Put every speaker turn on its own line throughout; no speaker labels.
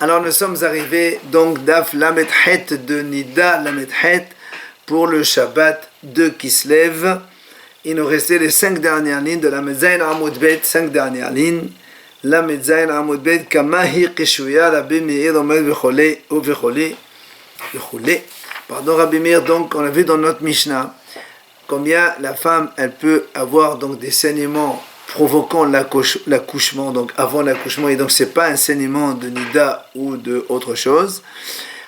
Alors nous sommes arrivés donc d'Af Lamed Het de Nida Lamed Het pour le Shabbat de Kislev. Il nous restait les 5 dernières lignes de Lamed Zayin Amud Bet, 5 dernières lignes. Lamed Zayin Amud Bet, Kamahi Kishuya, Rabbi Meir Omer Vechole, ou Vechole, Pardon, Rabbi Meir, donc on a vu dans notre Mishnah combien la femme elle peut avoir donc des saignements provoquant l'accouchement, donc avant l'accouchement, et donc c'est pas un saignement de Nida ou de autre chose.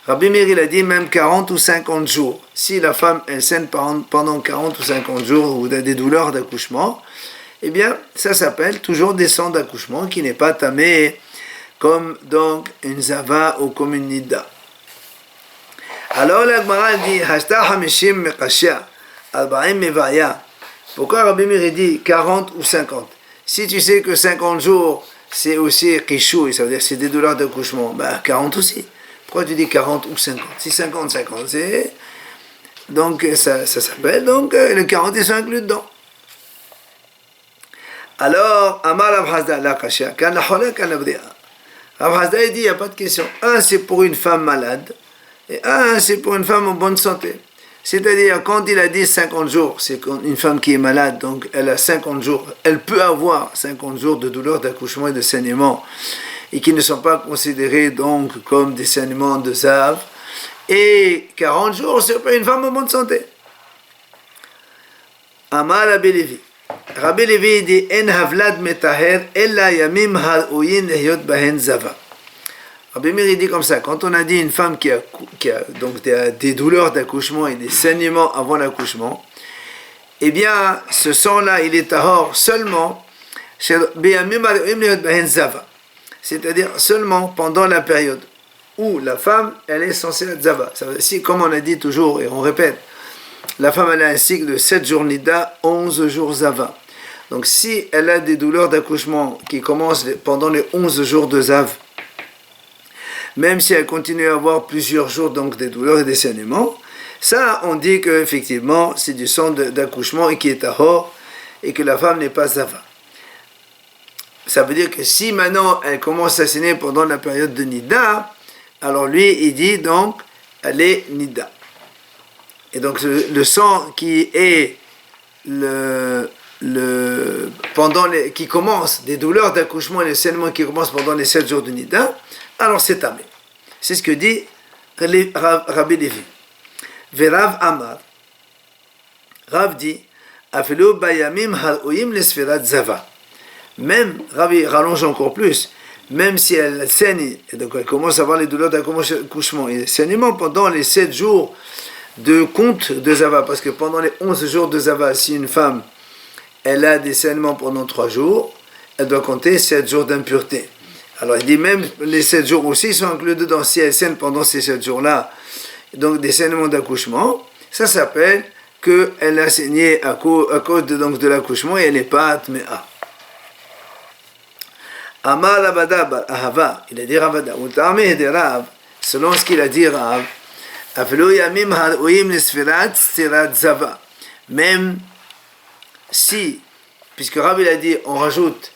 Rabbi Meir il a dit même 40 ou 50 jours. Si la femme elle saigne pendant 40 ou 50 jours ou a des douleurs d'accouchement, eh bien ça s'appelle toujours des sangs d'accouchement qui n'est pas tamé comme donc une zava ou comme une Nida. Alors la Gemara dit Hashta Hamishim Mekashia Arba'im Mevaya. Pourquoi Rabbi Meir dit 40 ou 50? Si tu sais que 50 jours, c'est aussi kishou, ça veut dire que c'est des douleurs d'accouchement, 40 aussi. Pourquoi tu dis 40 ou 50? Si 50, c'est... Donc ça s'appelle, donc les 40 ils sont inclus dedans. Alors, Amar Rav Hasda, la kasha, kan la chola, kan la bria. Rav Hasda il dit, il n'y a pas de question. Un, c'est pour une femme malade, et un, c'est pour une femme en bonne santé. C'est-à-dire, quand il a dit 50 jours, c'est une femme qui est malade, donc elle a 50 jours, elle peut avoir 50 jours de douleur d'accouchement et de saignement, et qui ne sont pas considérés donc comme des saignements de Zav, et 40 jours, c'est pour une femme en bonne santé. Amar Rabbi Levi. Rabbi Levi dit, En havlad metaher, ella yamim ha'oyin lehyot bahen zava. Rabbi Meir dit comme ça, quand on a dit une femme qui a donc des douleurs d'accouchement et des saignements avant l'accouchement, eh bien, ce sang-là, il est tahor seulement, c'est-à-dire seulement pendant la période où la femme, elle est censée être zava. Si, comme on a dit toujours, et on répète, la femme, elle a un cycle de 7 jours nida, 11 jours zava. Donc, si elle a des douleurs d'accouchement qui commencent pendant les 11 jours de zav, même si elle continue à avoir plusieurs jours donc des douleurs et des saignements, ça on dit qu'effectivement c'est du sang d'accouchement et qui est tahor et que la femme n'est pas zava. Ça veut dire que si maintenant elle commence à saigner pendant la période de Nida, alors lui il dit donc elle est Nida. Et donc le sang qui est qui commence, des douleurs d'accouchement et les saignements qui commencent pendant les 7 jours de Nida, alors c'est tamé. C'est ce que dit Rabbi Levi. Verav Amar. Rav dit, Afelo bayamim ha'oyim lesferat zava. Même, Rabbi rallonge encore plus, même si elle saigne, et donc elle commence à avoir les douleurs d'accouchement et les saignements pendant les 7 jours de compte de zava, parce que pendant les 11 jours de zava, si une femme, elle a des saignements pendant 3 jours, elle doit compter 7 jours d'impureté. Alors il dit même les 7 jours aussi sont inclus dedans. Si elle saigne pendant ces 7 jours-là, donc des saignements d'accouchement, ça s'appelle qu'elle a saigné à cause de l'accouchement et elle n'est pas atmea. Amar Rabada bar Ahava, il a dit Rabada, ou ta'ameh de Rav, selon ce qu'il a dit Rav, Afelo yamim ha'oyim lesfirat stirat zava. Même si, puisque Rav il a dit, on rajoute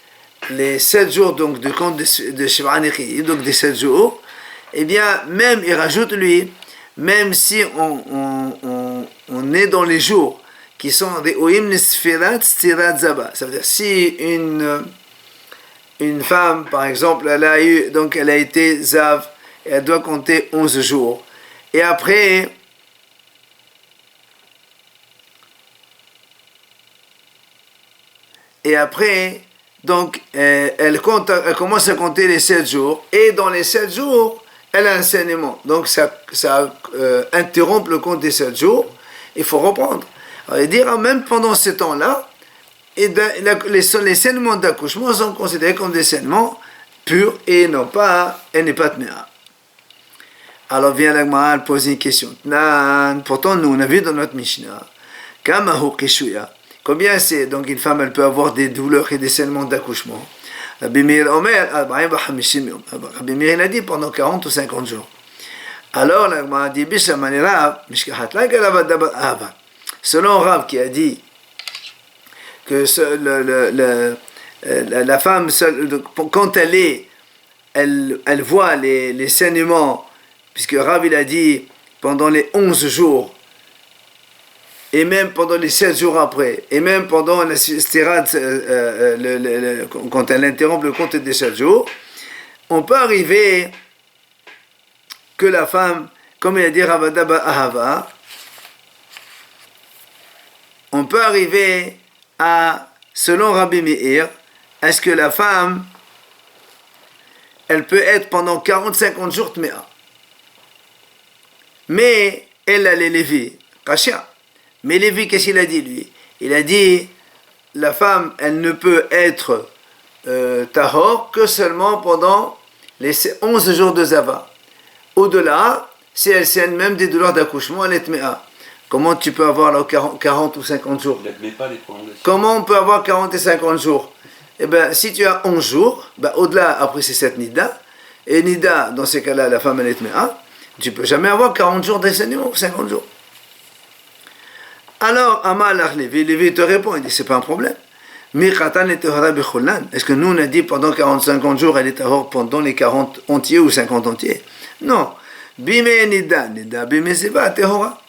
les 7 jours donc de compte de Shiv'anichi, donc des 7 jours, eh bien, même, il rajoute lui, même si on est dans les jours qui sont des Oim Nesfirat Stirat Zaba, ça veut dire si une femme, par exemple, elle a été Zav, et elle doit compter 11 jours, et après, donc, elle commence à compter les 7 jours, et dans les 7 jours, elle a un saignement. Donc, ça interrompt le compte des 7 jours, il faut reprendre. Alors, il dira, même pendant ce temps-là, les saignements d'accouchement sont considérés comme des saignements purs, et elle n'est pas tmea. Alors, vient la Gemara poser une question. Pourtant, nous, on a vu dans notre Mishnah, Kamahu Kishuya, combien c'est? Donc une femme, elle peut avoir des douleurs et des saignements d'accouchement. Rabbi Meir Omer, Rabbi Meir il a dit pendant 40 ou 50 jours. Alors, la Gemara dit, selon Rav qui a dit que la femme, quand elle est elle voit les saignements, puisque Rav il a dit pendant les 11 jours, et même pendant les 7 jours après, et même pendant la stirade, quand elle interrompt le compte des 7 jours, on peut arriver que la femme, comme il a dit Ravada Ahava, on peut arriver à, selon Rabbi Meir, est-ce que la femme, elle peut être pendant 40-50 jours tméa. Mais elle a les Lévi, Kasha. Mais Lévi, qu'est-ce qu'il a dit lui? Il a dit, la femme, elle ne peut être tahor que seulement pendant les 11 jours de Zava. Au-delà, si elle saigne même des douleurs d'accouchement, elle est tméa. Comment tu peux avoir là 40 ou 50 jours? Comment on peut avoir 40 et 50 jours? Eh bien, si tu as 11 jours, ben, au-delà, après c'est cette nida, et nida, dans ces cas-là, la femme elle est tméa, tu ne peux jamais avoir 40 jours d'enseignement ou 50 jours. Alors, Amal Lévi te répond, il dit, c'est pas un problème. Est-ce que nous on a dit pendant 40-50 jours, elle est tahor pendant les 40 entiers ou 50 entiers? Non. Bime nida, bime ziva, tehora.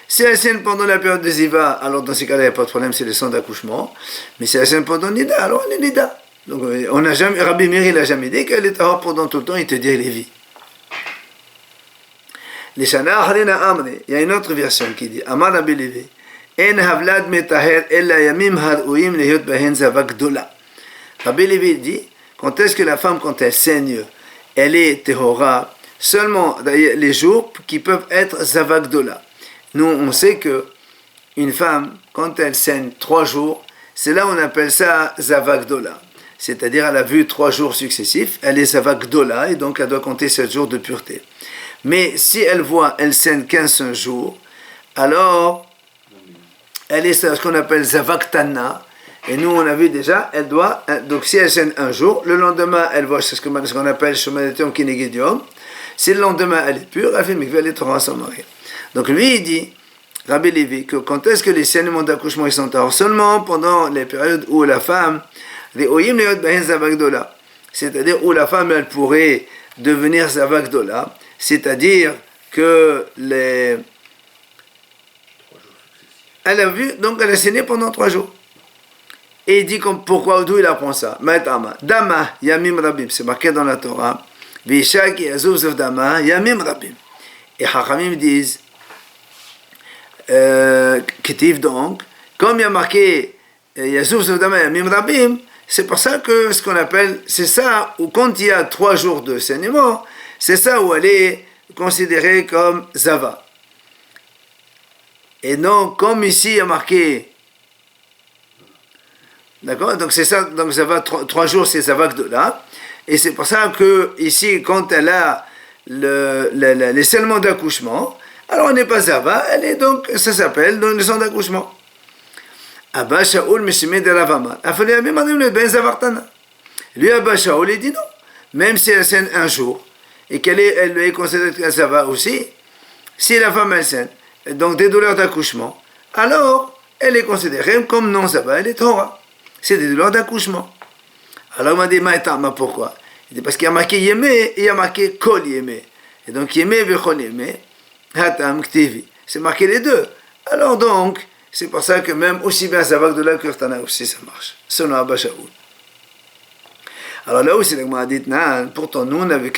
Si elle saigne pendant la période de ziva, alors dans ces cas-là, il n'y a pas de problème, c'est le sang d'accouchement. Mais si elle saigne pendant nida, alors elle est nida. Donc, on n'a jamais, Rabbi Meir, il n'a jamais dit qu'elle est tahor pendant tout le temps, il te dit Lévi. Les Shana Harina Amri, il y a une autre version qui dit, Amar Rabbi Lévi. Rabbi Lévi dit, quand est-ce que la femme, quand elle saigne, elle est tehora, seulement les jours qui peuvent être zavagdola. Nous, on sait que une femme, quand elle saigne 3 jours, c'est là où on appelle ça zavagdola. C'est-à-dire, elle a vu 3 jours successifs, elle est zavagdola, et donc elle doit compter 7 jours de pureté. Mais si elle saigne 15 jours, alors elle est ce qu'on appelle Zavaktana, et nous on a vu déjà, elle doit, donc si elle saigne un jour, le lendemain elle voit ce qu'on appelle Shomanetion Kinegedium, si le lendemain elle est pure, elle fait Mikveh, elle est Torah sans mari. Donc lui il dit, Rabbi Lévi, que quand est-ce que les saignements d'accouchement ils sont tahor? Seulement pendant les périodes où la femme, c'est-à-dire où la femme elle pourrait devenir Zavagdola, c'est-à-dire que elle a vu, donc elle a saigné pendant 3 jours. Et il dit pourquoi, d'où il apprend ça? Dama, Yamim Rabim, c'est marqué dans la Torah. Vishak Yazuf Dama, Yamim Rabim. Et Hachamim disent, Ketiv donc, comme il y a marqué Yazuf Dama, Yamim Rabim, c'est pour ça que ce qu'on appelle, c'est ça, où quand il y a 3 jours de saignement, c'est ça où elle est considérée comme Zava. Et donc, comme ici il y a marqué, d'accord, donc c'est ça, donc ça va 3 jours, c'est ça va que de là, et c'est pour ça que ici, quand elle a les saignements d'accouchement, alors elle n'est pas Zava, elle est donc, ça s'appelle donc le sang d'accouchement. Abba Shaoul Mishime de Ravama. Lui, Abba Shaoul, il dit non, même si elle saigne un jour, et elle est considérée comme Zava aussi, si la femme elle saigne, donc des douleurs d'accouchement, alors elle est considérée comme non Zava, elle est Torah. C'est des douleurs d'accouchement. Alors on m'a dit, pourquoi? Il dit parce qu'il y a marqué Yemé et il y a marqué Kol Yemé. Et donc Yemé vechol Yemé, Hatam Ktivi. C'est marqué les deux. Alors donc, c'est pour ça que même aussi bien Zava que de la Kurtana aussi ça marche. Selon Abba Shaoul. Alors là aussi, la dit, pourtant nous on avait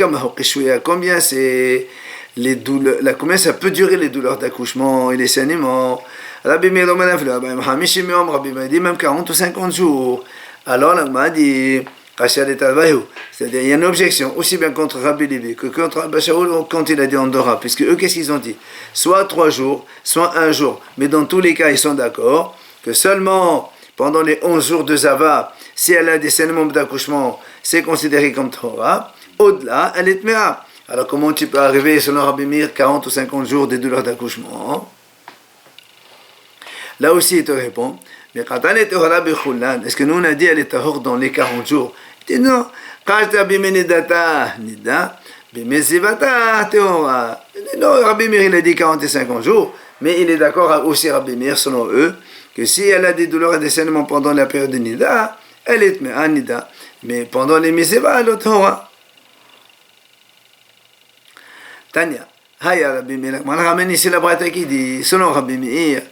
combien c'est les douleurs, combien ça peut durer les douleurs d'accouchement et les saignements. Rabbi Meir dit même 40 ou 50 jours. Alors là, m'a dit, c'est-à-dire il y a une objection aussi bien contre Rabbi Lévi que contre Abba Shaoul quand il a dit Andorra, puisque eux qu'est-ce qu'ils ont dit? Soit 3 jours, soit 1 jour. Mais dans tous les cas, ils sont d'accord que seulement pendant les 11 jours de Zava, si elle a des saignements d'accouchement, c'est considéré comme Torah. Au-delà, elle est Tméa. Alors comment tu peux arriver, selon Rabbi Meir, 40 ou 50 jours des douleurs d'accouchement? Là aussi, il te répond, mais quand elle est Torah bechoulan, est-ce que nous on a dit elle est Torah dans les 40 jours? Il dit non. Quand tu as bimenidata, nida, bimezivata, Torah. Non, Rabbi Meir, il a dit 40 et 50 jours, mais il est d'accord aussi, Rabbi Meir, selon eux, que si elle a des douleurs et des saignements pendant la période de nida, elle est Tméa, nida. Mais pendant les Mezeva, elle est Torah. Tanya. Haya Rabbi Meir. On ramène ici la braïta qui dit, selon Rabbi Meir,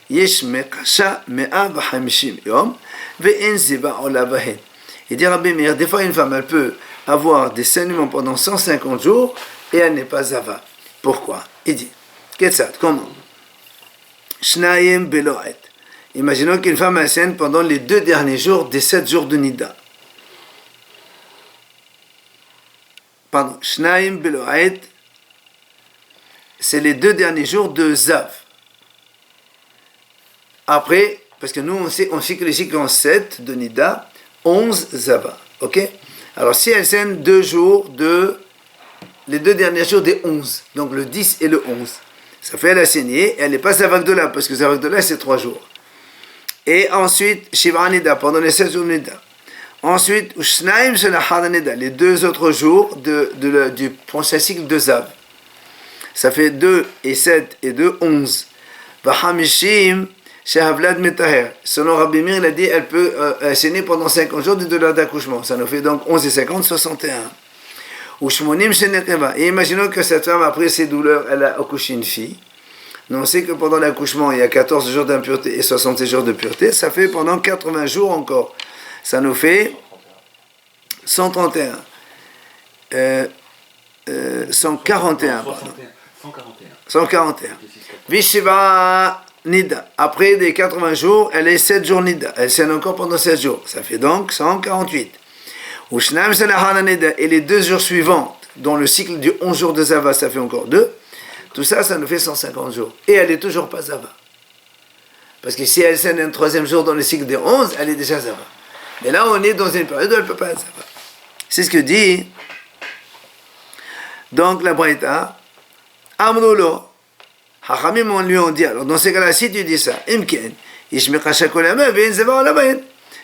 Yesh mekasha me'a v'hamishim yom, ve'en ziva ola vahen. Il dit Rabbi Meir, des fois une femme, elle peut avoir des saignements pendant 150 jours et elle n'est pas zava. Pourquoi? Il dit, Ketsat, comment? Shnayim belo'et. Imaginons qu'une femme elle saigne pendant les 2 derniers jours des 7 jours de Nida. Pardon, Shnayim belo'et, c'est les 2 derniers jours de Zav. Après, parce que nous, on sait que les cycles ont 7 de Nida, 11 Zava. Ok? Alors, si elle saigne 2 jours les 2 derniers jours des 11, donc le 10 et le 11, ça fait elle a saigné, elle n'est pas Zavagdola, parce que Zavagdola, c'est 3 jours. Et ensuite, Shiva Nida, pendant les 16 jours de Nida. Ensuite, Ushnaim Shelachad Nida, les 2 autres jours du prochain cycle de Zav. Ça fait 2 et 7 et 2, 11. Vahamishim Shehavlad Metaher. Selon Rabbi Meir, il a dit elle peut saigner pendant 50 jours de douleur d'accouchement. Ça nous fait donc 11 et 50, 61. Ou Shmonim Shenekeva. Et imaginons que cette femme, après ces douleurs, elle a accouché une fille. Nous, on sait que pendant l'accouchement, il y a 14 jours d'impureté et 60 jours de pureté. Ça fait pendant 80 jours encore. Ça nous fait 131. 141, pardon. 141. Vishiva Nida. Après des 80 jours, elle est 7 jours Nida. Elle saigne encore pendant 7 jours. Ça fait donc 148. Et les 2 jours suivants, dont le cycle du 11 jours de Zava, ça fait encore 2. Tout ça, ça nous fait 150 jours. Et elle n'est toujours pas Zava. Parce que si elle saigne un 3e jour dans le cycle des 11, elle est déjà Zava. Mais là, on est dans une période où elle ne peut pas être Zava. C'est ce que dit donc la Braïta. Amroulo. Hachamim, on lui a dit, alors dans ces cas-là, si tu dis ça, Imken,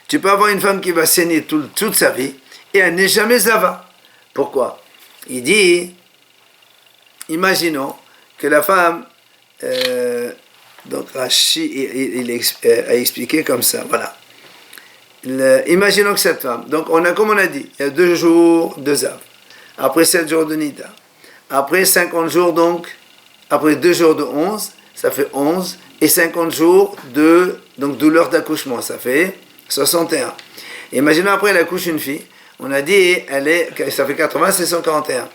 tu peux avoir une femme qui va saigner toute sa vie et elle n'est jamais Zava. Pourquoi? Il dit, imaginons que la femme, donc Rashi, il a expliqué comme ça, voilà. Imaginons que cette femme, donc comme on a dit, il y a 2 jours de Zav, après 7 jours de Nida, après 50 jours donc, après 2 jours de 11, ça fait 11, et 50 jours de donc, douleur d'accouchement, ça fait 61. Imaginons après elle accouche une fille, on a dit, ça fait 80, c'est 141.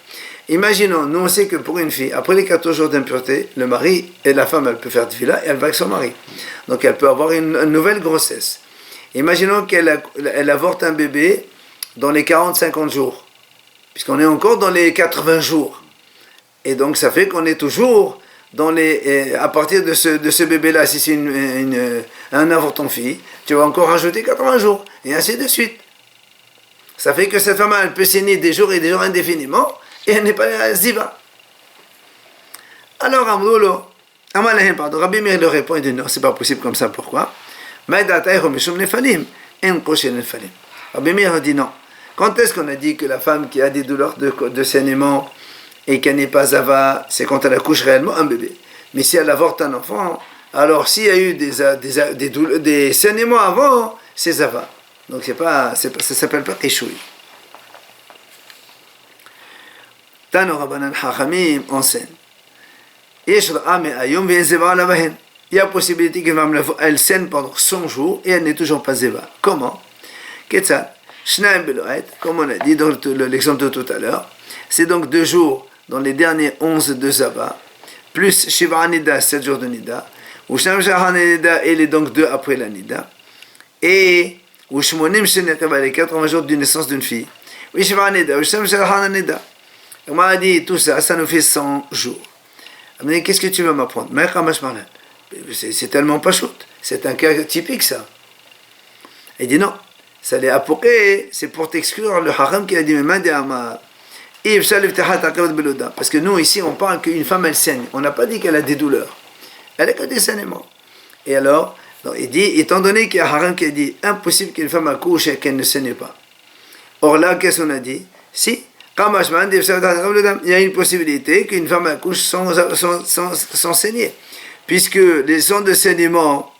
Imaginons, nous on sait que pour une fille, après les 14 jours d'impureté, le mari et la femme, elle peut faire tefila et elle va avec son mari. Donc elle peut avoir une nouvelle grossesse. Imaginons qu'elle avorte un bébé dans les 40-50 jours, puisqu'on est encore dans les 80 jours. Et donc ça fait qu'on est toujours à partir de ce bébé-là, si c'est un avorton fille, tu vas encore rajouter 80 jours, et ainsi de suite. Ça fait que cette femme, elle peut saigner des jours et des jours indéfiniment, et elle n'est pas ziva. Alors, Rabbi Meir le répond, il dit non, c'est pas possible comme ça, pourquoi? Rabbi Meir dit non. Quand est-ce qu'on a dit que la femme qui a des douleurs de saignement et qu'elle n'est pas zava, c'est quand elle accouche réellement un bébé. Mais si elle avorte un enfant, alors s'il y a eu des saignements avant, c'est zava. Donc ça s'appelle pas échoui. Tano Rabbanan Hachamim enseigne. Il y a possibilité qu'une femme elle saigne pendant 100 jours et elle n'est toujours pas zeva. Comment? Comme on a dit dans l'exemple de tout à l'heure, c'est donc 2 jours dans les derniers 11 de Zava, plus Shiva Nida, 7 jours de Nida, ou Shnam Shahar Nida, et les donc 2 après la Nida, et ou Shmonim Shenekava, les 80 jours de naissance d'une fille, ou Shiva Nida, ou Shnam Shahar Nida. On m'a dit tout ça, ça nous fait 100 jours. On m'a dit, qu'est-ce que tu veux m'apprendre? C'est tellement pas chaud, c'est un cas typique ça. Il dit non, ça l'est apporté, c'est pour t'exclure le haram qui a dit, parce que nous ici on parle qu'une femme elle saigne, on n'a pas dit qu'elle a des douleurs, elle a que des saignements. Et alors, il dit, étant donné qu'il y a haram qui a dit impossible qu'une femme accouche et qu'elle ne saigne pas. Or là, qu'est-ce qu'on a dit? Si, il y a une possibilité qu'une femme accouche sans saigner, puisque les sons de saignement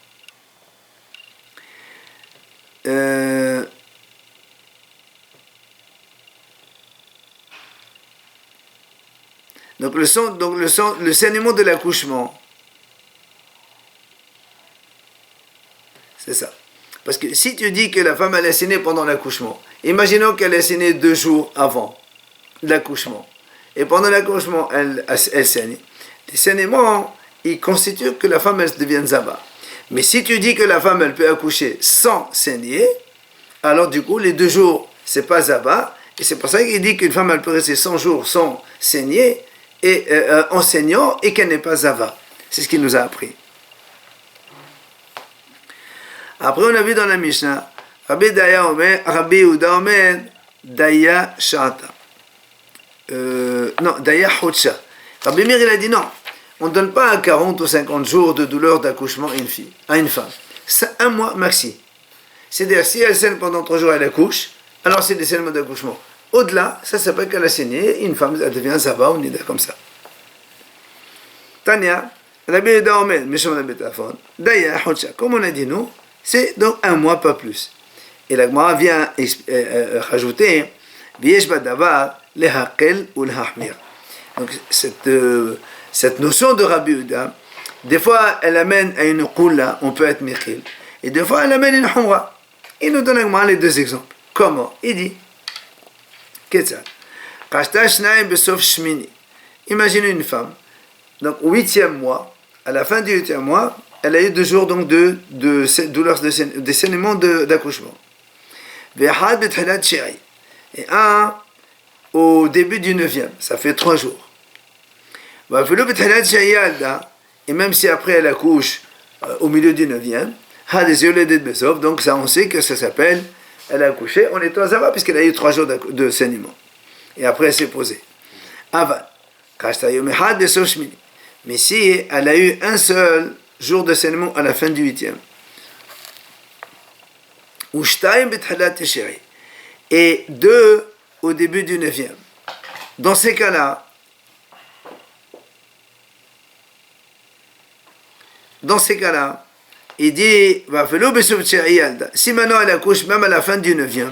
Donc le saignement de l'accouchement, c'est ça. Parce que si tu dis que la femme elle a saigné pendant l'accouchement, imaginons qu'elle a saigné 2 jours avant l'accouchement, et pendant l'accouchement elle saigne. Les saignements, ils constituent que la femme elle devienne zava. Mais si tu dis que la femme elle peut accoucher sans saigner, alors du coup les 2 jours c'est pas zava, et c'est pour ça qu'il dit qu'une femme elle peut rester 100 jours sans saigner, et en saignant, et qu'elle n'est pas zava. C'est ce qu'il nous a appris. Après, on a vu dans la Mishnah, Rabbi Yehuda Omer, Daya Shata. Non, Daya Hotsha. Rabbi Meir, il a dit non, on ne donne pas 40 ou 50 jours de douleur d'accouchement à une femme. C'est 1 mois maxi. C'est-à-dire, si elle saigne pendant 3 jours, elle accouche, alors c'est des saignements d'accouchement. Au-delà, ça s'appelle qu'elle a saigné, une femme, elle devient zava ou nida comme ça. Tania, Rabbi Yehuda Omer, Mesham Rabbi Tafon, Daya Hotsha. Comme on a dit nous, c'est donc 1 mois, pas plus. Et la Gemara vient rajouter Viesh Badavar, le Hakel ou le Hahmir. Donc cette notion de Rabbi Yehuda, des fois elle amène à une Qula, on peut être Mikhil, et des fois elle amène une Humra. Il nous donne la les 2 exemples. Comment? Il dit Ketzal. Kashta Shnaim Besof Shmini. Imaginez une femme, donc au 8e mois, à la fin du 8e mois, elle a eu 2 jours donc de douleurs de saignement d'accouchement. Et un au début du 9e, ça fait 3 jours. Et même si après elle accouche au milieu du 9e, donc ça on sait que ça s'appelle, elle a accouché en étant zava puisqu'elle a eu 3 jours de saignement. Et après elle s'est posée. Mais si elle a eu un seul jour de saignement à la fin du 8e. Et 2 au début du 9e. Dans ces cas-là, il dit, si maintenant elle accouche même à la fin du 9e,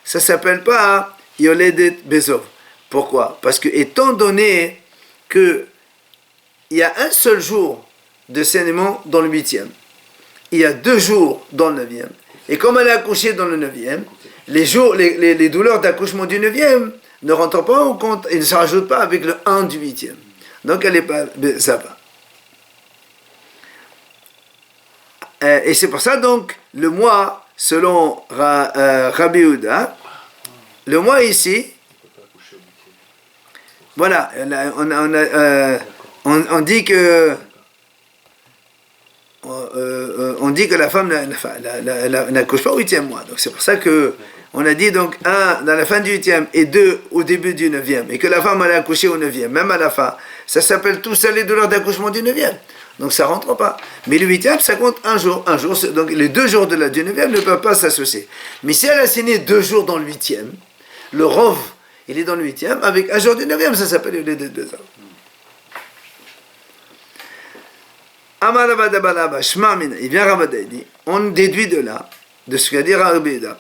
ça ne s'appelle pas Yoledet Bezov. Pourquoi? Parce que étant donné que il y a un seul jour de saignement dans le 8e. Il y a 2 jours dans le 9e. Et comme elle a accouché dans le 9e, les douleurs d'accouchement du 9e ne rentrent pas en compte et ne se rajoutent pas avec le 1 du 8e. Donc elle n'est pas zava. Et c'est pour ça donc, le mois, selon Rabbi Yehuda, le mois ici, voilà, on dit que la femme n'accouche pas au 8e mois. Donc c'est pour ça que on a dit donc 1 dans la fin du 8e et 2 au début du 9e. Et que la femme elle a accouché au 9e, même à la fin. Ça s'appelle tout ça les douleurs d'accouchement du 9e. Donc ça ne rentre pas. Mais le 8e, ça compte un jour. Donc les 2 jours du 9e ne peuvent pas s'associer. Mais si elle a saigné 2 jours dans le 8e, le rov, il est dans le 8e, avec un jour du 9e, ça s'appelle le 2 ans. Il vient Rabada, il dit, on déduit de là, de ce qu'a dit Rabbi Yehuda.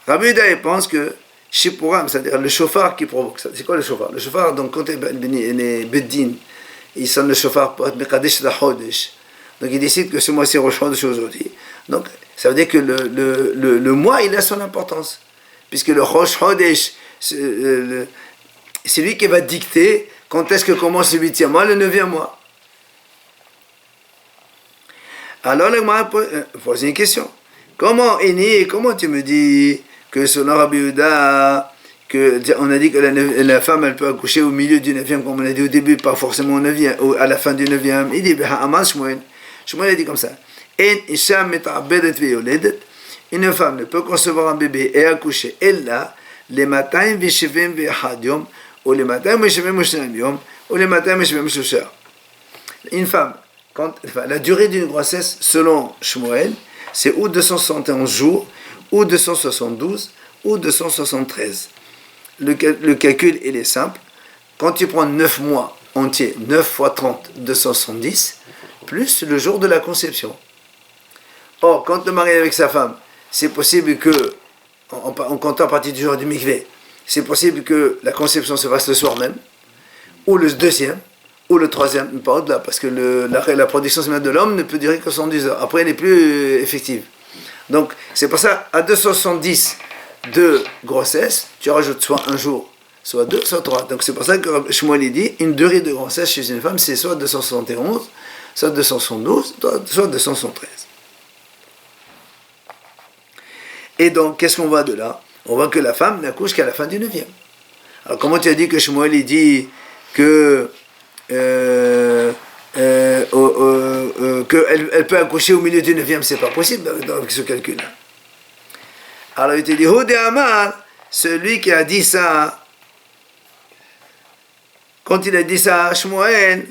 Rabbi Yehuda, il pense que Shippuram, c'est-à-dire le chauffard qui provoque ça. C'est quoi le chauffard? Le chauffard, donc quand les Beddin, ils sonnent le chauffard pour être Mekadesh la Chodesh. Donc ils décident que ce mois-ci Rosh Chodesh aujourd'hui. Donc ça veut dire que le mois, il a son importance. Puisque le Rosh Chodesh, c'est lui qui va dicter quand est-ce que commence le 8e mois, le 9e mois. Alors, le Gemara pose une question. Comment tu me dis que selon Rabbi Yehuda, on a dit que la femme, elle peut accoucher au milieu du 9e, comme on a dit au début, pas forcément au 9e, ou à la fin du 9e. Il dit, Shmuel a dit comme ça. Une femme ne peut concevoir un bébé et accoucher, elle là, les matins, ou les matins, ou les matins, une femme, la durée d'une grossesse, selon Shmuel, c'est ou 271 jours, ou 272, ou 273. Le calcul, il est simple. Quand tu prends 9 mois entiers, 9 fois 30, 270, plus le jour de la conception. Or, quand le mari est avec sa femme, c'est possible que, en comptant à partir du jour du mikvé, c'est possible que la conception se fasse le soir même, ou le deuxième, ou le troisième, pas au-delà, parce que la production séminale de l'homme ne peut durer que 110 heures. Après, elle n'est plus effective. Donc, c'est pour ça, à 270 de grossesse, tu rajoutes soit un jour, soit deux, soit trois. Donc, c'est pour ça que Shmuel dit, une durée de grossesse chez une femme, c'est soit 271, soit 272, soit 273. Et donc, qu'est-ce qu'on voit de là? On voit que la femme n'accouche qu'à la fin du 9e. Alors, comment tu as dit que Shmuel dit que qu'elle peut accoucher au milieu du 9e, c'est pas possible avec ce calcul-là. Alors il te dit, Hode Amar, celui qui a dit ça, quand il a dit ça à Shmuel,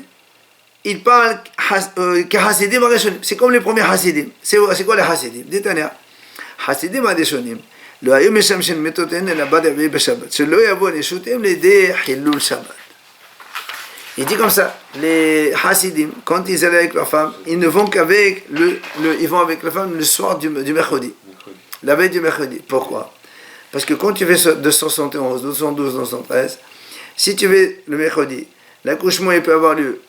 il parle Hasidim Areshonim. C'est comme les premiers Hasidim. C'est quoi les Hasidim? Détania. Hasidim Areshonim. Le Hayom Meshamshin Metoten et la Bad Avi Beshabbat. Celui yavo les Shutim les dé Hilul Shabbat. Il dit comme ça, les Hasidim, quand ils allaient avec leur femme, ils ne vont qu'avec ils vont avec la femme le soir du mercredi. La veille du mercredi. Pourquoi? Parce que quand tu fais 271, 212, 213, si tu fais le mercredi, l'accouchement il peut avoir lieu.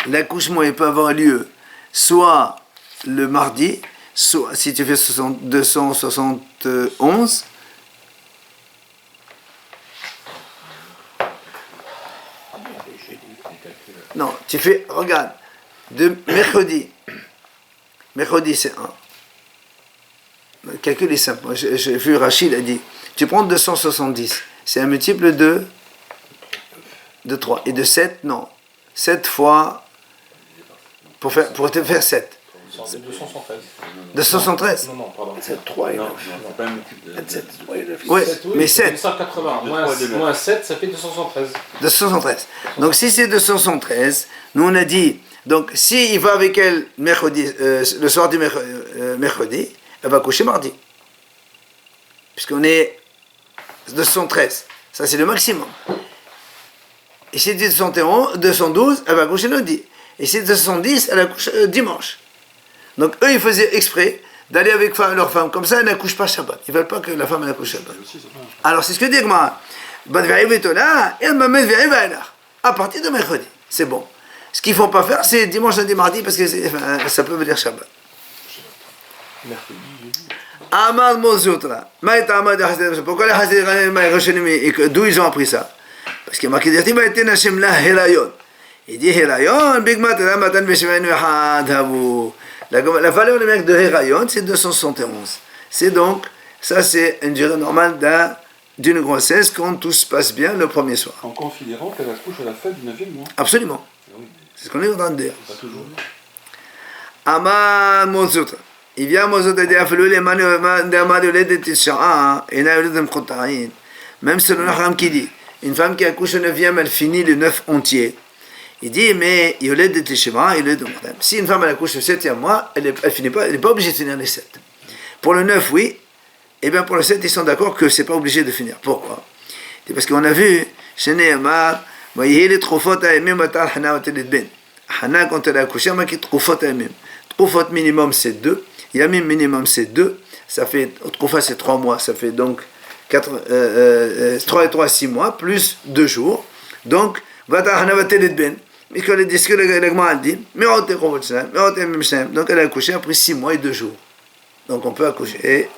L'accouchement il peut avoir lieu soit le mardi, soit si tu fais 271. Non, tu fais, regarde, de mercredi c'est 1. Le calcul est simple. J'ai vu Rachid a dit, tu prends 270, c'est un multiple de 3. Et de 7, non. 7 fois, pour te faire 7. 213.
Non, pardon.
7, 3 et 9.
Non, pas un multiple.
7, 3 et 9.
Oui, mais 7.
180. Moins 7, ça fait 273.
273. Donc si c'est 273, nous on a dit, donc si il va avec elle mercredi, le soir du mercredi, elle va coucher mardi. Puisqu'on est 213. Ça c'est le maximum. Et si c'est 212, elle va coucher lundi. Et si c'est 210, elle accouche dimanche. Donc eux, ils faisaient exprès d'aller avec leur femme. Comme ça, elle n'accouche pas Shabbat. Ils ne veulent pas que la femme accouche Shabbat. Alors c'est ce que dit Gmara. À partir de mercredi, c'est bon. Ce qu'il ne faut pas faire, c'est dimanche, lundi, mardi, parce que ça peut venir Shabbat. Amad Mozutra. Pourquoi les Hasidim, d'où ils ont appris ça? Parce qu'il y a marqué il dit Herayon, Big Mat, Ramatan Beshvain Vahad Havu. La valeur numérique de Herayon, c'est 271. C'est donc, ça c'est une durée normale d'une grossesse quand tout se passe bien le premier soir.
En considérant qu'elle accouche à la fin du 9e mois.
Absolument.
Oui.
C'est ce qu'on est en train de dire.
Pas toujours.
Ama Mozutra. Il vient Mozutra dire même selon le Haram qui dit, une femme qui accouche au 9e, elle finit le 9 entier. Il dit, mais si une femme elle accouche le 7e mois, elle finit pas, elle n'est pas obligée de finir les 7. Pour le 9, oui, et bien pour le 7, ils sont d'accord que c'est pas obligé de finir. Pourquoi? Parce qu'on a vu, chez Nehemar, Hana, quand elle a accouché, elle m'a dit Trufot minimum c'est 2, Yamim minimum c'est 2, ça fait, Trufa c'est 3 mois, ça fait donc 3 et 3, 6 mois, plus 2 jours. Donc, Vata Hana Telet Ben. Mais que le disque, le Gemara dit, donc elle a accouché après 6 mois et 2 jours. Donc on peut accoucher.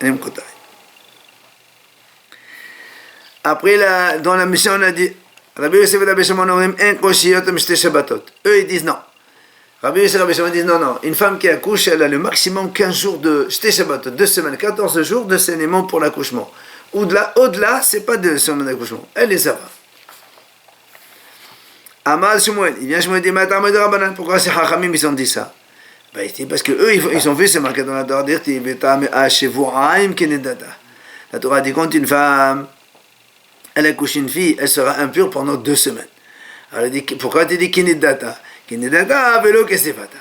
Après, dans la mission, on a dit, Rabbi Yosef et Rabbi Shimon ont un koshiyot mishte Shabbatot. Eux, ils disent non. Rabbi Yosef et Rabbi Shimon disent non. Une femme qui accouche, elle a le maximum 15 jours de shte Shabbatot, 2 semaines, 14 jours de saignement pour l'accouchement. Au-delà, c'est pas 2 semaines d'accouchement. Elle les a pas. Amal Shmuel, il vient Shmuel dit, pourquoi ces Hachamim ils ont dit ça? Ben, il dit, parce que eux ils ont vu, c'est marqué dans la Torah, la Torah dit, quand une femme elle accouche une fille, elle sera impure pendant 2 semaines. Alors il dit, pourquoi tu dis kinidata? Kinidata velo kesefata.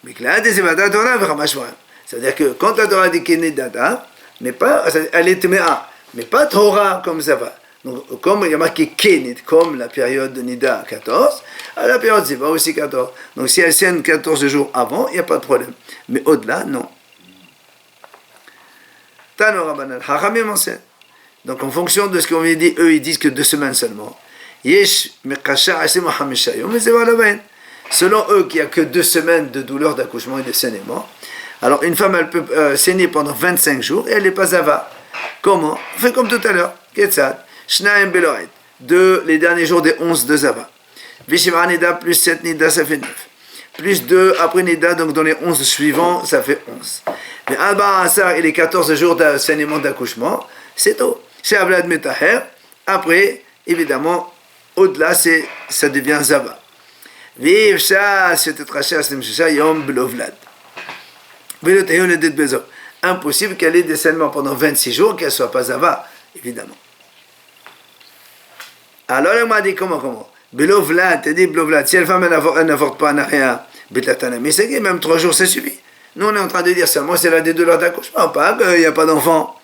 Mais là, kesefata Torah v'ramashwa. C'est-à-dire que quand la Torah dit kinidata, mais pas, elle est tmea, mais pas Torah comme ça va. Donc, comme il y a marqué Kenit, comme la période de Nida 14, à la période Ziva aussi 14. Donc, si elle saigne 14 jours avant, il n'y a pas de problème. Mais au-delà, non. Tano Rabbanan, Hachamim enseigne. Donc en fonction de ce qu'on dit, eux ils disent que 2 semaines seulement. Yesh Mekasha Asimu Hamisha Yom, mais c'est voilà ben. Selon eux qu'il n'y a que 2 semaines de douleur d'accouchement et de saignement, alors une femme elle peut saigner pendant 25 jours et elle n'est pas zava. Comment? On fait comme tout à l'heure. Ketzad, Shnaim Beloed, les derniers jours des 11 de zava. Vishivra Nida plus 7 Nida, ça fait 9. Plus 2 après Nida, donc dans les 11 suivants, ça fait 11. Mais Alba Asar et les 14 jours de saignement d'accouchement, c'est tout. C'est Avlad Metaher. Après, évidemment, au-delà, ça devient Zava. Viv Shah, c'était Trachar, c'est Yom Belovlad. Impossible qu'elle ait des saignements pendant 26 jours, qu'elle ne soit pas Zava, évidemment. Alors, elle m'a dit comment Belovlad, t'as dit Belovlad. Si la femme, elle n'avorte pas, elle n'a rien. Mais c'est que même 3 jours, ça suffit. Nous, on est en train de dire seulement c'est la des douleurs d'accouchement, pas qu'il n'y a pas d'enfant.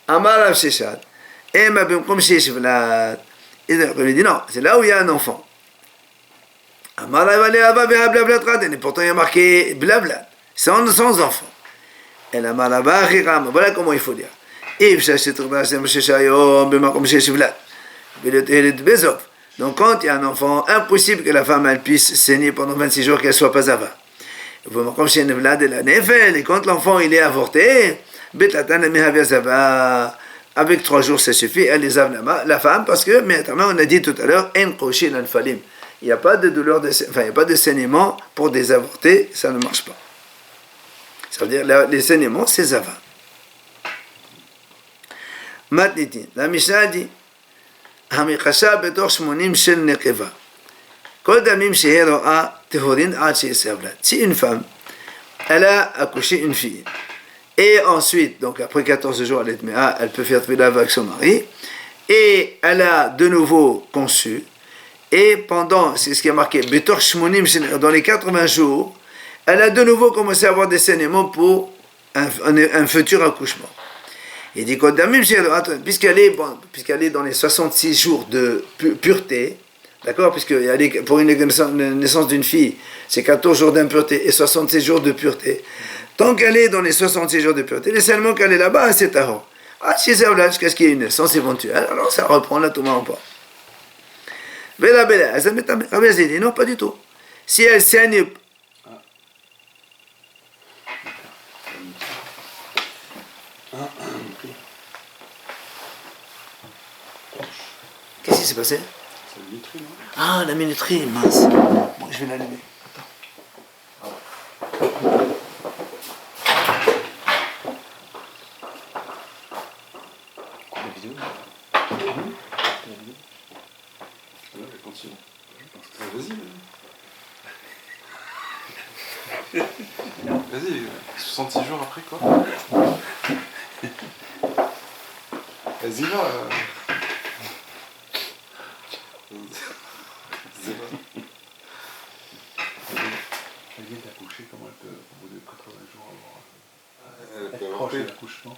Amar Sheshad. Et ma bim comme Sheshvlat. Et on lui dit non, c'est là où il y a un enfant. Amar et pourtant il y a marqué blablat, sans enfant. Et la malaba chiram. Voilà comment il faut dire. Et donc quand il y a un enfant, impossible que la femme elle puisse saigner pendant 26 jours, qu'elle soit pas ava. Et quand l'enfant il est avorté, avec 3 jours ça suffit, elle les avlama, la femme, parce que maintenant on a dit tout à l'heure, il n'y a pas de douleur, il n'y a pas de saignement pour des avortés, ça ne marche pas. Ça veut dire les saignements c'est zava. Matnitin, la Mishnah dit, המחשה בתוך 80 של נקבה. כל דמים שהיא רואה טהורין עד שיעשה ולד. Si une femme, elle a accouché une fille, et ensuite, donc après 14 jours, elle peut faire tvila avec son mari, et elle a de nouveau conçu, et pendant, c'est ce qui est marqué, בתוך 80 dans les 80 jours, elle a de nouveau commencé à avoir des saignements pour un futur accouchement. Il dit puisqu'elle est dans les 66 jours de pureté, d'accord, puisque pour une naissance d'une fille, c'est 14 jours d'impureté et 66 jours de pureté. Tant qu'elle est dans les 66 jours de pureté, les seulement qu'elle est là-bas, c'est Taho. Ah, si c'est là, jusqu'à ce qu'il y ait une naissance éventuelle, alors ça reprend là tout le monde pas. Mais la belle, elle dit non, pas du tout. Si elle saigne. Qu'est-ce qui s'est passé?
C'est la minuterie, non?
Ah, la minuterie, mince. Bon, je vais l'allumer.
La vidéo? La vidéo? Là, je continue. Vas-y. Vas-y, 66 jours après quoi? Vas-y là. Elle vient d'accoucher, comment elle peut, au bout de 80 jours, avoir. Elle proche de l'accouchement.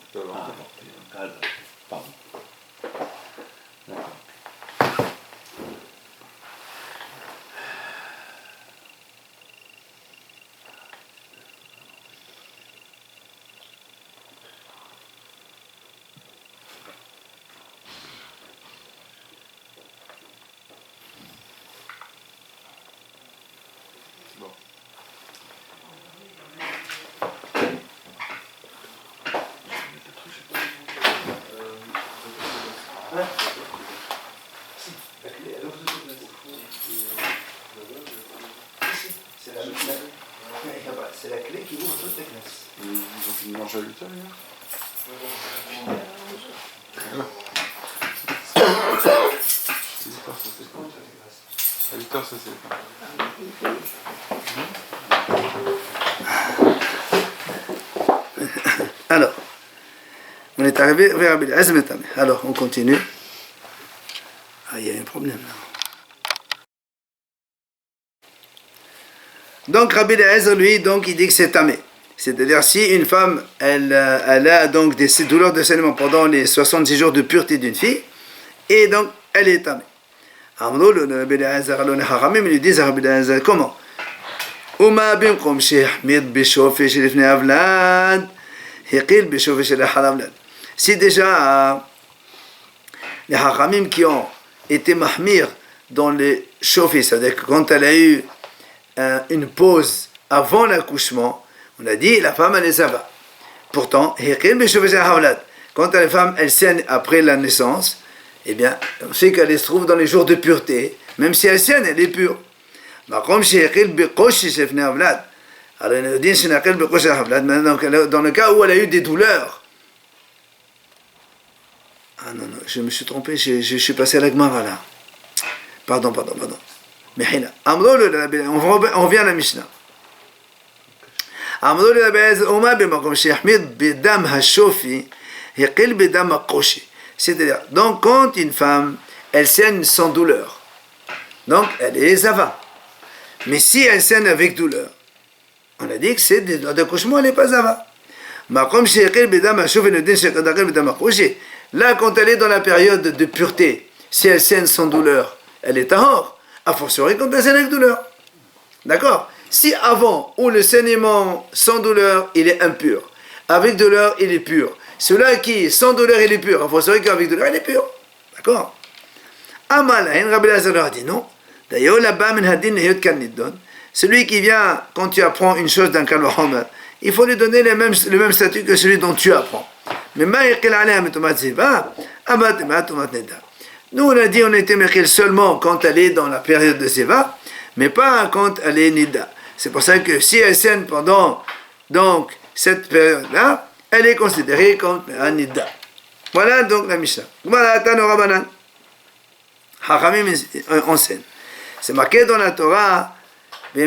Pardon. D'accord.
C'est la clé qui ouvre toutes les classes.
Ils ont fini de manger à 8h, les gars? À 8h, ça c'est.
Alors, on est arrivé vers Rabbi Eliezer. Alors, on continue. Ah, il y a un problème là. Donc Rabbi Eliezer, lui, donc, il dit que c'est tamé. C'est-à-dire, si une femme, elle a donc des douleurs de saignement pendant les 70 jours de pureté d'une fille, et donc, elle est tamée. Alors, le Rabbi Eliezer, le Haramim, ils disent à Rabbi Eliezer, comment? Uma bimkom shehmid b'shofeh shelifnei avlad, hiqil b'shofeh shel hal avlad. Si déjà les haramim qui ont été mahmir dans les chauffés, c'est-à-dire que quand elle a eu une pause avant l'accouchement, on a dit la femme elle est sava. Pourtant, quand la femme elle saigne après la naissance, eh bien, on sait qu'elle se trouve dans les jours de pureté, même si elle saigne, elle est pure. Alors, dans le cas où elle a eu des douleurs, ah non, je me suis trompé, je suis passé à la Gemara là. Pardon. Mais on revient à la Mishnah. C'est-à-dire, donc quand une femme, elle saigne sans douleur, donc elle est zava. Mais si elle saigne avec douleur, on a dit que c'est d'accouchement, elle n'est pas zava. Là, quand elle est dans la période de pureté, si elle saigne sans douleur, elle est tahor. A fortiori quand elle saigne avec douleur. D'accord? Si avant, où le saignement sans douleur, il est impur, avec douleur, il est pur. Celui qui, sans douleur, il est pur, a fortiori qu'avec douleur, il est pur. D'accord? Amalahin, Rabbi Lazar a dit non. D'ailleurs, là-bas, celui qui vient, quand tu apprends une chose d'un Kalvahomer, il faut lui donner le même statut que celui dont tu apprends. Mais nous, on a dit on était mechil seulement quand elle est dans la période de Seva, mais pas quand elle est Nida. C'est pour ça que si elle saigne pendant donc, cette période-là, elle est considérée comme un Nida. Voilà donc la Mishnah. Voilà, Tano Rabbanan. Hachamim enseigne. C'est marqué dans la Torah, il y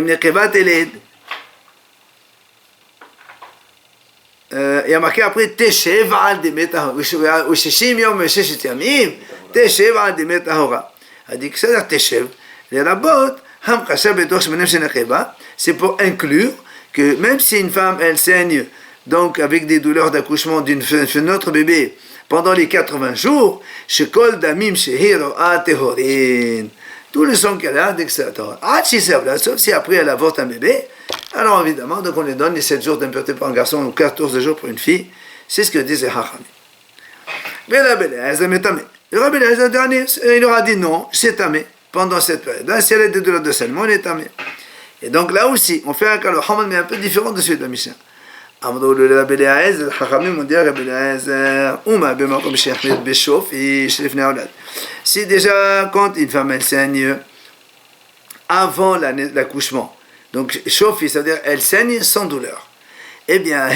a marqué après Teshev al Demet Ahora. Ushishim Yom Sheshet Yamim, Teshev al Demet Ahora. Elle dit que c'est Teshev. Les rabbot, Ham Kasha Betoch Shmenem Shenacheva, c'est pour inclure que même si une femme elle saigne donc avec des douleurs d'accouchement d'un autre bébé pendant les 80 jours, Shekol Damim Shehiro Atehorin. Tout le sang qu'elle a, dès que c'est la Torah. Sauf si après elle avorte un bébé, alors évidemment, donc on lui donne les 7 jours d'impureté pour un garçon ou 14 jours pour une fille. C'est ce que disait Hacham. Mais le Rabbi Eliezer dernier, il aura dit non, c'est tamé pendant cette période. Là, si elle a des douleurs de saignement, elle est tamé. Et donc là aussi, on fait un cas mais un peu différent de celui de la Mishnah. Si déjà, quand une femme elle saigne avant l'accouchement, donc chauffe, c'est-à-dire elle saigne sans douleur, eh bien,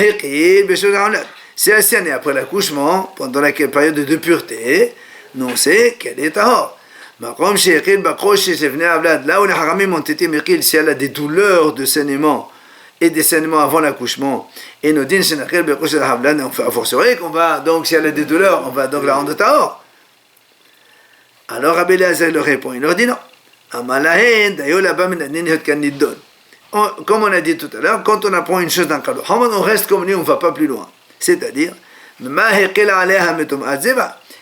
si elle saigne après l'accouchement, pendant la période de pureté, non, c'est qu'elle est tahor. Là où les haramim ont été mekil, si elle a des douleurs de saignement, et des saignements avant l'accouchement, et nos din shenachel bekosh al-havlan, on fait a fortiori qu'on va, donc si elle a des douleurs, on va donc la rendre tahor. Alors Rabbi Eliezer leur répond, il leur dit non. Amalahen, d'ailleurs là-bas, comme on a dit tout à l'heure, quand on apprend une chose d'un Kalou Haman, on reste comme lui, on ne va pas plus loin. C'est-à-dire,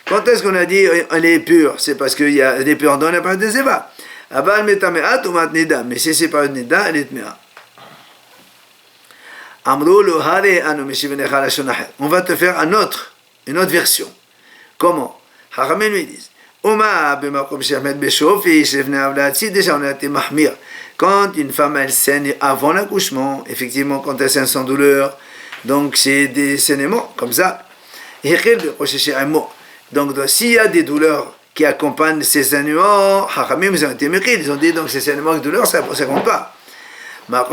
quand est-ce qu'on a dit elle est pure? C'est parce qu'il y a des pures dans la période de Zeva. Mais si c'est pas une Nida, elle est Tmea. On va te faire une autre version. Comment? Haramim lui disent si déjà on a été mahmir, quand une femme elle saigne avant l'accouchement, effectivement quand elle saigne sans douleur, donc c'est des saignements comme ça. Donc s'il y a des douleurs qui accompagnent ces saignements, Haramim ils ont été mechil, ils ont dit donc ces saignements avec douleur ça ne compte pas. Là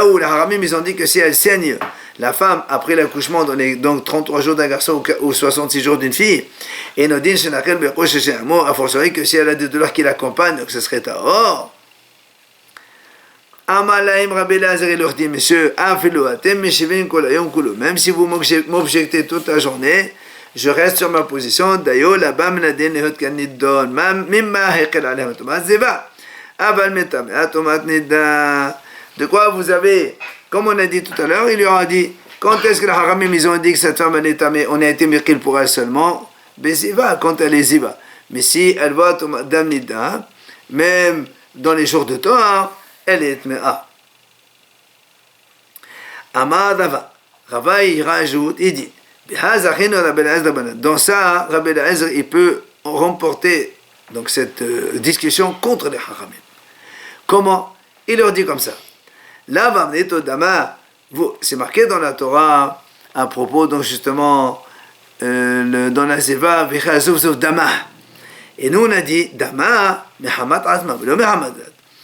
où les Haramim ils ont dit que si elle saigne, la femme, après l'accouchement, donc 33 jours d'un garçon ou 66 jours d'une fille, et nos din shenakel bekosh shemo, a fortiori que si elle a des douleurs qui l'accompagnent, donc ce serait tahor. Amalaim Rabbi Eliezer, il leur dit, monsieur, même si vous m'objectez toute la journée, je reste sur ma position. D'ailleurs, là-bas, de quoi vous avez, comme on a dit tout à l'heure, il lui aura dit, quand est-ce que les haramim ils ont dit que cette femme elle est tamée, on a été mekil pour elle seulement, ben ziva, quand elle est ziva. Mais si elle va dam nida, même dans les jours de Torah, elle est tmea. Amad Rava, Rava il rajoute, il dit, Dans ça, Rabbi Eliezer, il peut remporter donc, cette discussion contre les Chachamim. Comment? Il leur dit comme ça. Là, c'est marqué dans la Torah à propos, donc justement, dans la Zeva, Dama. Et nous, on a dit Dama, Mehamat Asma, le Mehamat.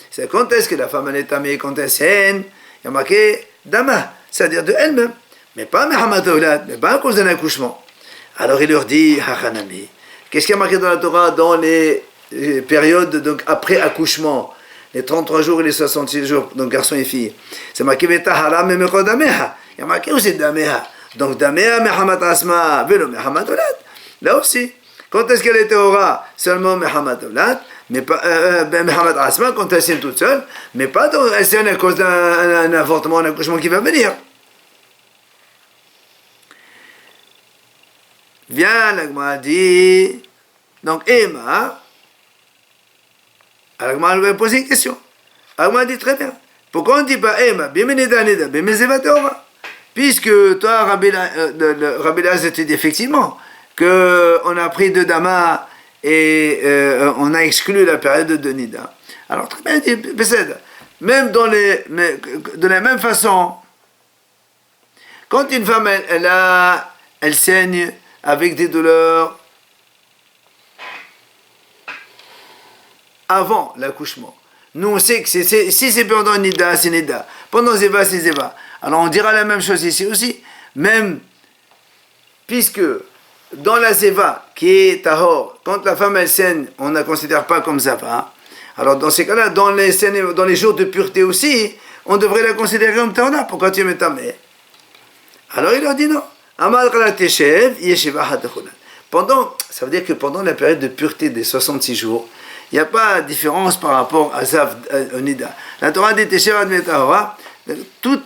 C'est quand est-ce que la femme elle est tamée, quand elle saigne, il y a marqué Dama, c'est-à-dire de elle-même, mais pas Mehamat Oulad, mais pas à cause d'un accouchement. Alors il leur dit Hachanami, qu'est-ce qu'il y a marqué dans la Torah dans les périodes donc, après accouchement, les 33 jours et les 66 jours, donc garçons et filles? C'est marqué Vetahara Memeko Dameha. Il y a marqué aussi Dameha. Donc Dameha Mehamat Asma, Velo Mehamat Oulad. Là aussi. Quand est-ce qu'elle était aura? Seulement Mehamat Oulad, mais pas Mehamat Asma, quand elle saigne toute seule, mais pas elle saigne à cause d'un avortement, un accouchement qui va venir. Viens, l'Agma dit, donc Emma, l'Agma lui a posé une question. L'Agma dit très bien. Pourquoi on ne dit pas Emma, Bimeneda Neda, Bimezeva Teora? Puisque toi, Rabbi Eliezer te dit effectivement qu'on a pris deux damas et on a exclu la période de Nida. Alors très bien, dit Besed. Même de la même façon, quand une femme elle saigne avec des douleurs avant l'accouchement. Nous on sait que si c'est pendant Nida, c'est Nida. Pendant Zeva, c'est Zeva. Alors on dira la même chose ici aussi. Même puisque dans la Zeva, qui est Tahor, quand la femme elle saigne, on ne la considère pas comme Zava. Alors dans ces cas-là, dans les jours de pureté aussi, on devrait la considérer comme Tahora. Pourquoi tu mets ta mère? Alors il leur dit non. Ça veut dire que pendant la période de pureté des 66 jours, il n'y a pas de différence par rapport à Zav Nida. La Torah dit Teshev Admet Tahora, tout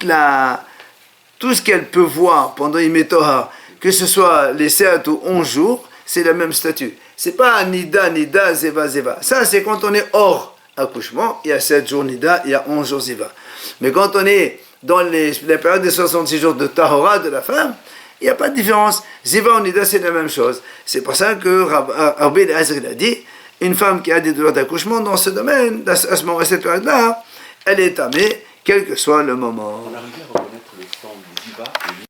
ce qu'elle peut voir pendant Imetoha, que ce soit les 7 ou 11 jours, c'est le même statut. C'est pas Nida, Zeva, Zeva. Ça, c'est quand on est hors accouchement, il y a 7 jours Nida, il y a 11 jours Zeva. Mais quand on est dans la période des 66 jours de Tahora de la femme, il n'y a pas de différence. Zeva ou Nida, c'est la même chose. C'est pour ça que Rabbi Eliezer a dit, une femme qui a des douleurs d'accouchement dans ce domaine, à ce moment, à cette période-là, elle est tamée, quel que soit le moment.
On arrive à reconnaître les formes du Ziva et